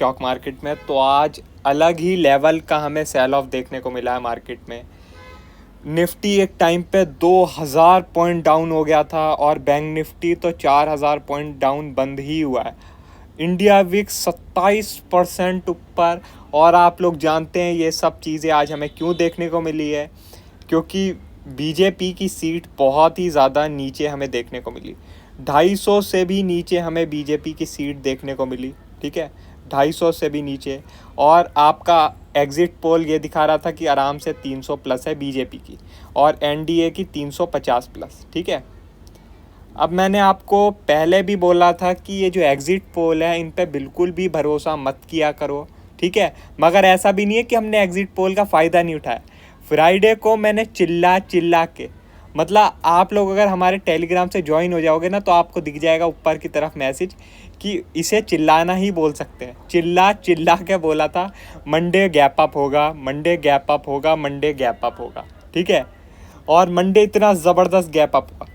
Stock market में, तो आज अलग ही लेवल का हमें सेल ऑफ देखने को मिला है मार्केट में। निफ्टी एक टाइम पे 2000 पॉइंट डाउन हो गया था और बैंक निफ्टी तो 4000 पॉइंट डाउन बंद ही हुआ है। इंडिया विक्स 27% ऊपर। और आप लोग जानते हैं ये सब चीज़ें आज हमें क्यों देखने को मिली है, क्योंकि बीजेपी की सीट बहुत ही ज़्यादा नीचे हमें देखने को मिली। 250 से भी नीचे हमें बीजेपी की सीट देखने को मिली, ठीक है, 250 से भी नीचे। और आपका एग्ज़िट पोल ये दिखा रहा था कि आराम से 300 प्लस है बीजेपी की और एनडीए की 350 प्लस, ठीक है। अब मैंने आपको पहले भी बोला था कि ये जो एग्ज़िट पोल है इन पे बिल्कुल भी भरोसा मत किया करो, ठीक है। मगर ऐसा भी नहीं है कि हमने एग्ज़िट पोल का फ़ायदा नहीं उठाया। फ्राइडे को मैंने चिल्ला चिल्ला के, मतलब आप लोग अगर हमारे टेलीग्राम से ज्वाइन हो जाओगे ना तो आपको दिख जाएगा ऊपर की तरफ मैसेज कि इसे चिल्लाना ही बोल सकते हैं। चिल्ला चिल्ला के बोला था मंडे गैप अप होगा, मंडे गैप अप होगा, मंडे गैप अप होगा, ठीक है। और मंडे इतना ज़बरदस्त गैप अप हुआ।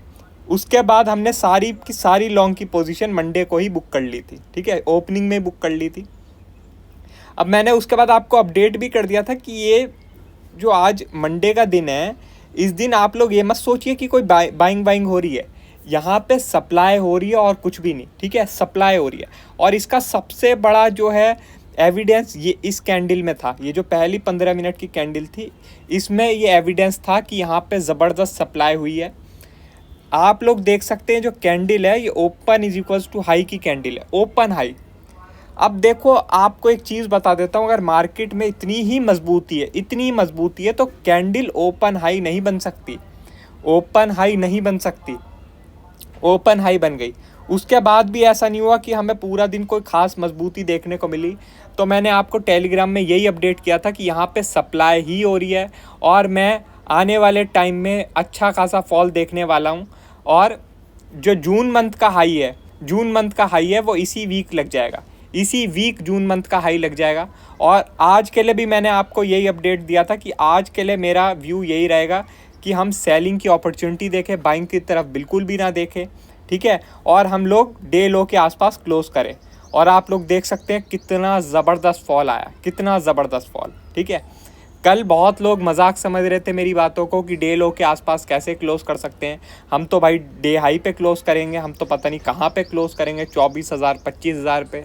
उसके बाद हमने सारी की सारी लॉन्ग की पोजीशन मंडे को ही बुक कर ली थी, ठीक है, ओपनिंग में बुक कर ली थी। अब मैंने उसके बाद आपको अपडेट भी कर दिया था कि ये जो आज मंडे का दिन है, इस दिन आप लोग ये मत सोचिए कि कोई बाइंग हो रही है। यहाँ पे सप्लाई हो रही है और कुछ भी नहीं, ठीक है, सप्लाई हो रही है। और इसका सबसे बड़ा जो है एविडेंस ये इस कैंडल में था। ये जो पहली 15 मिनट की कैंडल थी इसमें ये एविडेंस था कि यहाँ पे ज़बरदस्त सप्लाई हुई है। आप लोग देख सकते हैं जो कैंडल है ये open is equals to high की कैंडल है, ओपन हाई। अब देखो आपको एक चीज़ बता देता हूँ, अगर मार्केट में इतनी ही मजबूती है, इतनी मजबूती है, तो कैंडल ओपन हाई नहीं बन सकती, ओपन हाई नहीं बन सकती। ओपन हाई बन गई, उसके बाद भी ऐसा नहीं हुआ कि हमें पूरा दिन कोई ख़ास मजबूती देखने को मिली। तो मैंने आपको टेलीग्राम में यही अपडेट किया था कि यहाँ पे सप्लाई ही हो रही है और मैं आने वाले टाइम में अच्छा खासा फॉल देखने वाला हूँ। और जो जून मंथ का हाई है, जून मंथ का हाई है वो इसी वीक लग जाएगा, इसी वीक जून मंथ का हाई लग जाएगा। और आज के लिए भी मैंने आपको यही अपडेट दिया था कि आज के लिए मेरा व्यू यही रहेगा कि हम सेलिंग की अपॉर्चुनिटी देखें, बाइंग की तरफ बिल्कुल भी ना देखें, ठीक है। और हम लोग डे लो के आसपास क्लोज करें। और आप लोग देख सकते हैं कितना ज़बरदस्त फॉल आया, कितना ज़बरदस्त फॉल, ठीक है। कल बहुत लोग मजाक समझ रहे थे मेरी बातों को कि डे लो के आसपास कैसे क्लोज कर सकते हैं, हम तो भाई डे हाई पे क्लोज करेंगे, हम तो पता नहीं कहाँ पे क्लोज करेंगे, 24,000 25,000 पे,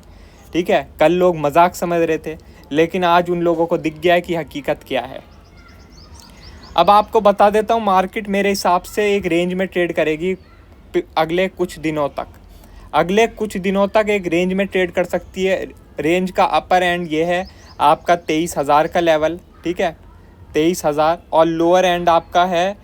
ठीक है। कल लोग मजाक समझ रहे थे, लेकिन आज उन लोगों को दिख गया है कि हकीकत क्या है। अब आपको बता देता हूँ मार्केट मेरे हिसाब से एक रेंज में ट्रेड करेगी अगले कुछ दिनों तक। अगले कुछ दिनों तक एक रेंज में ट्रेड कर सकती है। रेंज का अपर एंड ये है आपका 23,000 का लेवल, ठीक है, 23,000। और लोअर एंड आपका है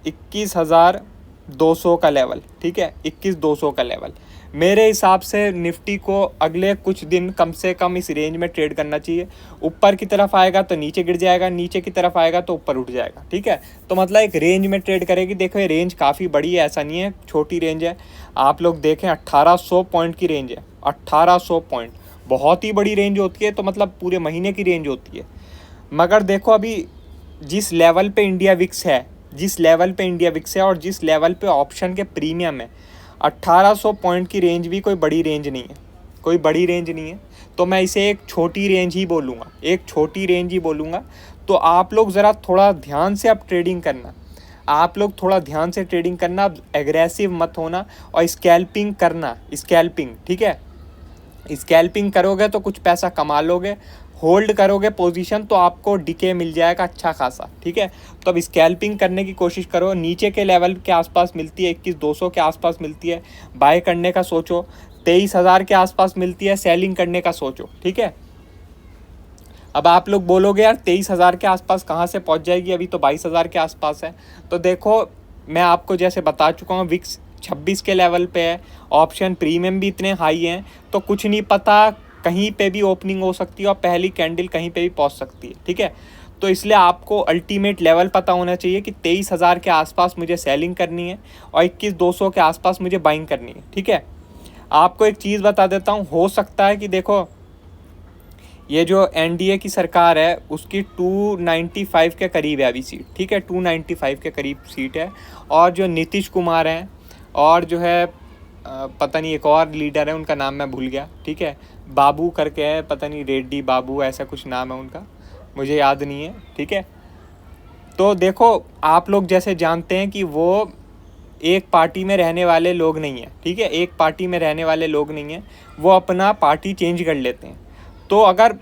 21,200 का लेवल, ठीक है, 21,200 का लेवल। मेरे हिसाब से निफ्टी को अगले कुछ दिन कम से कम इस रेंज में ट्रेड करना चाहिए। ऊपर की तरफ आएगा तो नीचे गिर जाएगा, नीचे की तरफ आएगा तो ऊपर उठ जाएगा, ठीक है। तो मतलब एक रेंज में ट्रेड करेगी। देखो ये रेंज काफ़ी बड़ी है, ऐसा नहीं है छोटी रेंज है। आप लोग देखें 1800 पॉइंट की रेंज है, 1800 पॉइंट बहुत ही बड़ी रेंज होती है, तो मतलब पूरे महीने की रेंज होती है। मगर देखो अभी जिस लेवल पे इंडिया विक्स है, जिस लेवल पे इंडिया विक्स है और जिस लेवल पे ऑप्शन के प्रीमियम है, 1800 पॉइंट की रेंज भी कोई बड़ी रेंज नहीं है, कोई बड़ी रेंज नहीं है। तो मैं इसे एक छोटी रेंज ही बोलूँगा, एक छोटी रेंज ही बोलूँगा। तो आप लोग ज़रा थोड़ा ध्यान से अब ट्रेडिंग करना, आप लोग थोड़ा ध्यान से ट्रेडिंग करना, एग्रेसिव मत होना और स्कैल्पिंग करना, स्कैल्पिंग, ठीक है। स्कैल्पिंग करोगे तो कुछ पैसा कमा लोगे, होल्ड करोगे पोजीशन तो आपको डीके मिल जाएगा अच्छा खासा, ठीक है। तो अब स्कैल्पिंग करने की कोशिश करो। नीचे के लेवल के आसपास मिलती है, 21,200 के आसपास मिलती है, बाय करने का सोचो। 23,000 के आसपास मिलती है, सेलिंग करने का सोचो, ठीक है। अब आप लोग बोलोगे यार 23,000 के आसपास कहाँ से पहुँच जाएगी, अभी तो 22,000 के आसपास है। तो देखो मैं आपको जैसे बता चुका हूँ विक्स 26 के लेवल पे है, ऑप्शन प्रीमियम भी इतने हाई हैं, तो कुछ नहीं पता, कहीं पे भी ओपनिंग हो सकती है और पहली कैंडल कहीं पे भी पहुंच सकती है, ठीक है। तो इसलिए आपको अल्टीमेट लेवल पता होना चाहिए कि 23,000 के आसपास मुझे सेलिंग करनी है और 21,200 के आसपास मुझे बाइंग करनी है, ठीक है। आपको एक चीज़ बता देता हूँ, हो सकता है कि देखो ये जो एनडीए की सरकार है उसकी 295 के करीब है अभी सीट, ठीक है, 295 के करीब सीट है। और जो नीतीश कुमार हैं और जो है पता नहीं एक और लीडर है, उनका नाम मैं भूल गया, ठीक है, बाबू करके है, पता नहीं रेड्डी बाबू ऐसा कुछ नाम है उनका, मुझे याद नहीं है, ठीक है। तो देखो आप लोग जैसे जानते हैं कि वो एक पार्टी में रहने वाले लोग नहीं हैं, ठीक है, एक पार्टी में रहने वाले लोग नहीं हैं, वो अपना पार्टी चेंज कर लेते हैं। तो अगर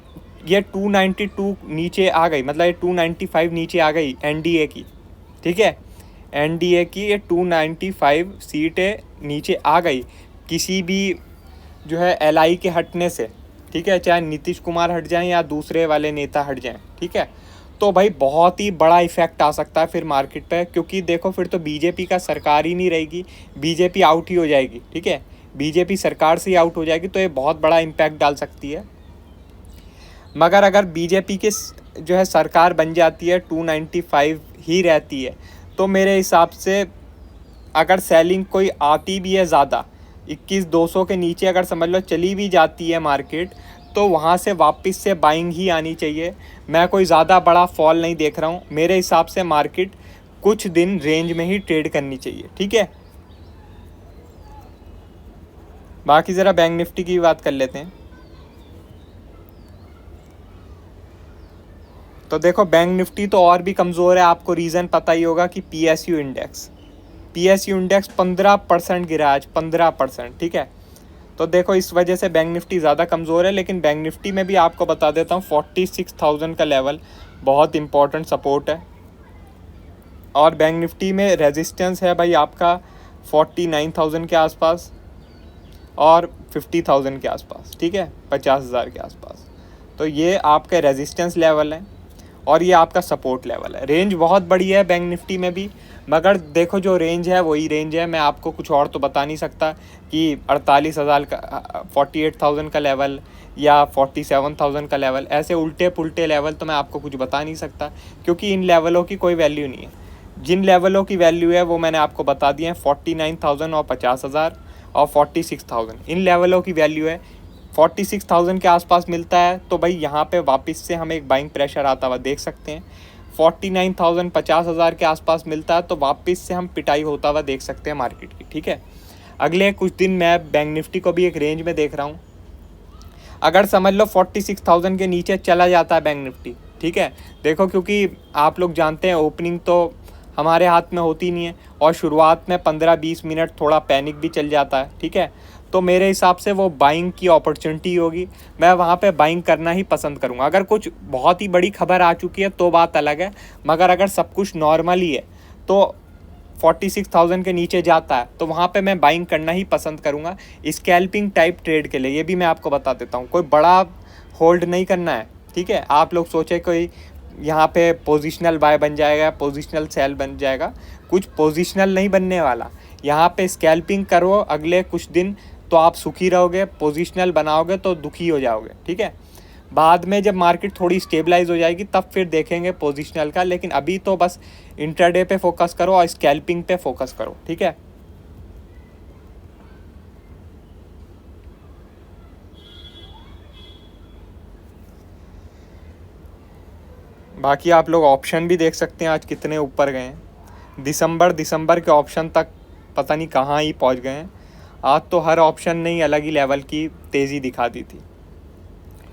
ये 292 नीचे आ गई, मतलब ये 295 नीचे आ गई एनडीए की, ठीक है, एनडीए की ये 295 सीटें नीचे आ गई किसी भी जो है एलआई के हटने से, ठीक है, चाहे नीतीश कुमार हट जाएं या दूसरे वाले नेता हट जाएं, ठीक है, तो भाई बहुत ही बड़ा इफेक्ट आ सकता है फिर मार्केट पे, क्योंकि देखो फिर तो बीजेपी का सरकार ही नहीं रहेगी, बीजेपी आउट ही हो जाएगी, ठीक है, बीजेपी सरकार से ही आउट हो जाएगी, तो ये बहुत बड़ा इम्पैक्ट डाल सकती है। मगर अगर बीजेपी की जो है सरकार बन जाती है, 295 ही रहती है, तो मेरे हिसाब से अगर सेलिंग कोई आती भी है ज़्यादा, 21,200 के नीचे अगर समझ लो चली भी जाती है मार्केट, तो वहाँ से वापस से बाइंग ही आनी चाहिए। मैं कोई ज़्यादा बड़ा फॉल नहीं देख रहा हूँ, मेरे हिसाब से मार्केट कुछ दिन रेंज में ही ट्रेड करनी चाहिए, ठीक है। बाकी ज़रा बैंक निफ्टी की बात कर लेते हैं। तो देखो बैंक निफ्टी तो और भी कमज़ोर है, आपको रीज़न पता ही होगा कि पीएसयू इंडेक्स 15% गिरा आज, 15%, ठीक है। तो देखो इस वजह से बैंक निफ्टी ज़्यादा कमज़ोर है, लेकिन बैंक निफ्टी में भी आपको बता देता हूँ 46,000 का लेवल बहुत इंपॉर्टेंट सपोर्ट है, और बैंक निफ्टी में रेजिस्टेंस है भाई आपका 49,000 के आसपास और 50,000 के आसपास, ठीक है, 50,000 के आसपास। तो ये आपके रेजिस्टेंस लेवल है और ये आपका सपोर्ट लेवल है। रेंज बहुत बड़ी है बैंक निफ्टी में भी, मगर देखो जो रेंज है वही रेंज है, मैं आपको कुछ और तो बता नहीं सकता कि 48,000 का 48,000 का लेवल या 47,000 का लेवल, ऐसे उल्टे पुल्टे लेवल तो मैं आपको कुछ बता नहीं सकता, क्योंकि इन लेवलों की कोई वैल्यू नहीं है। जिन लेवलों की वैल्यू है वो मैंने आपको बता दिए हैं, 49,000 और 50,000 और 46,000, इन लेवलों की वैल्यू है। 46,000 के आसपास मिलता है तो भाई यहाँ पे वापस से हमें एक बाइंग प्रेशर आता हुआ देख सकते हैं। 49,000 50,000 के आसपास मिलता है तो वापस से हम पिटाई होता हुआ देख सकते हैं मार्केट की, ठीक है। अगले कुछ दिन मैं बैंक निफ्टी को भी एक रेंज में देख रहा हूँ। अगर समझ लो 46,000 के नीचे चला जाता है बैंक निफ्टी, ठीक है, देखो क्योंकि आप लोग जानते हैं ओपनिंग तो हमारे हाथ में होती नहीं है, और शुरुआत में 15-20 मिनट थोड़ा पैनिक भी चल जाता है, ठीक है, तो मेरे हिसाब से वो बाइंग की अपॉर्चुनिटी होगी, मैं वहाँ पे बाइंग करना ही पसंद करूँगा। अगर कुछ बहुत ही बड़ी खबर आ चुकी है तो बात अलग है, मगर अगर सब कुछ नॉर्मल ही है तो 46,000 के नीचे जाता है तो वहाँ पे मैं बाइंग करना ही पसंद करूँगा स्कैल्पिंग टाइप ट्रेड के लिए। ये भी मैं आपको बता देता हूँ, कोई बड़ा होल्ड नहीं करना है, ठीक है। आप लोग सोचे कोई यहाँ पे पोजिशनल बाय बन जाएगा, पोजिशनल सेल बन जाएगा, कुछ पोजिशनल नहीं बनने वाला। यहाँ पे स्कैल्पिंग करो अगले कुछ दिन तो आप सुखी रहोगे, पोजिशनल बनाओगे तो दुखी हो जाओगे, ठीक है। बाद में जब मार्केट थोड़ी स्टेबलाइज हो जाएगी तब फिर देखेंगे पोजिशनल का, लेकिन अभी तो बस इंट्राडे पे फोकस करो और स्कैल्पिंग पे फोकस करो, ठीक है। बाकी आप लोग ऑप्शन भी देख सकते हैं आज कितने ऊपर गए हैं, दिसंबर के ऑप्शन तक पता नहीं कहाँ ही पहुँच गए हैं। आज तो हर ऑप्शन ने ही अलग ही लेवल की तेज़ी दिखा दी थी,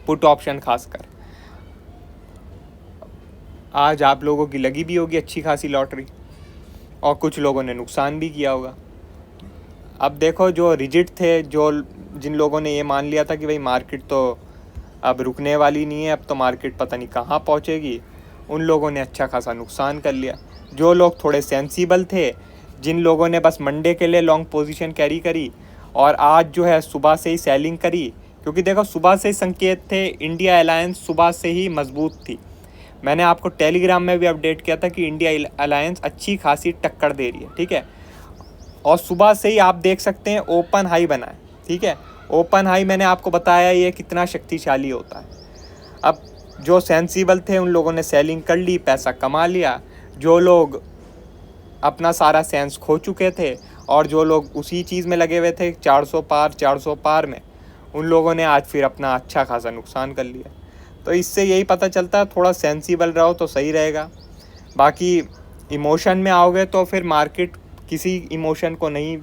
पुट ऑप्शन खासकर। आज आप लोगों की लगी भी होगी अच्छी खासी लॉटरी, और कुछ लोगों ने नुकसान भी किया होगा। अब देखो जो रिजिड थे, जो जिन लोगों ने ये मान लिया था कि भाई मार्केट तो अब रुकने वाली नहीं है, अब तो मार्केट पता नहीं कहाँ पहुँचेगी, उन लोगों ने अच्छा खासा नुकसान कर लिया। जो लोग थोड़े सेंसिबल थे, जिन लोगों ने बस मंडे के लिए लॉन्ग पोजीशन कैरी करी और आज जो है सुबह से ही सेलिंग करी, क्योंकि देखो सुबह से ही संकेत थे, इंडिया अलायंस सुबह से ही मजबूत थी। मैंने आपको टेलीग्राम में भी अपडेट किया था कि इंडिया अलायंस अच्छी खासी टक्कर दे रही है, ठीक है। और सुबह से ही आप देख सकते हैं ओपन हाई बना है, ठीक है। ओपन हाई मैंने आपको बताया ये कितना शक्तिशाली होता है। अब जो सेंसिबल थे उन लोगों ने सेलिंग कर ली, पैसा कमा लिया। जो लोग अपना सारा सेंस खो चुके थे और जो लोग उसी चीज़ में लगे हुए थे 400 पार में, उन लोगों ने आज फिर अपना अच्छा खासा नुकसान कर लिया। तो इससे यही पता चलता है थोड़ा सेंसिबल रहो तो सही रहेगा। बाकी इमोशन में आओगे तो फिर मार्केट किसी इमोशन को नहीं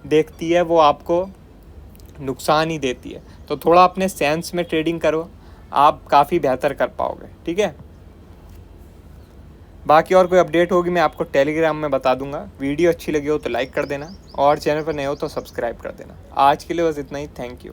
देखती है, वो आपको नुकसान ही देती है। तो थोड़ा अपने सेंस में ट्रेडिंग करो, आप काफ़ी बेहतर कर पाओगे। ठीक है, बाकी और कोई अपडेट होगी मैं आपको टेलीग्राम में बता दूंगा। वीडियो अच्छी लगी हो तो लाइक कर देना और चैनल पर नए हो तो सब्सक्राइब कर देना। आज के लिए बस इतना ही, थैंक यू।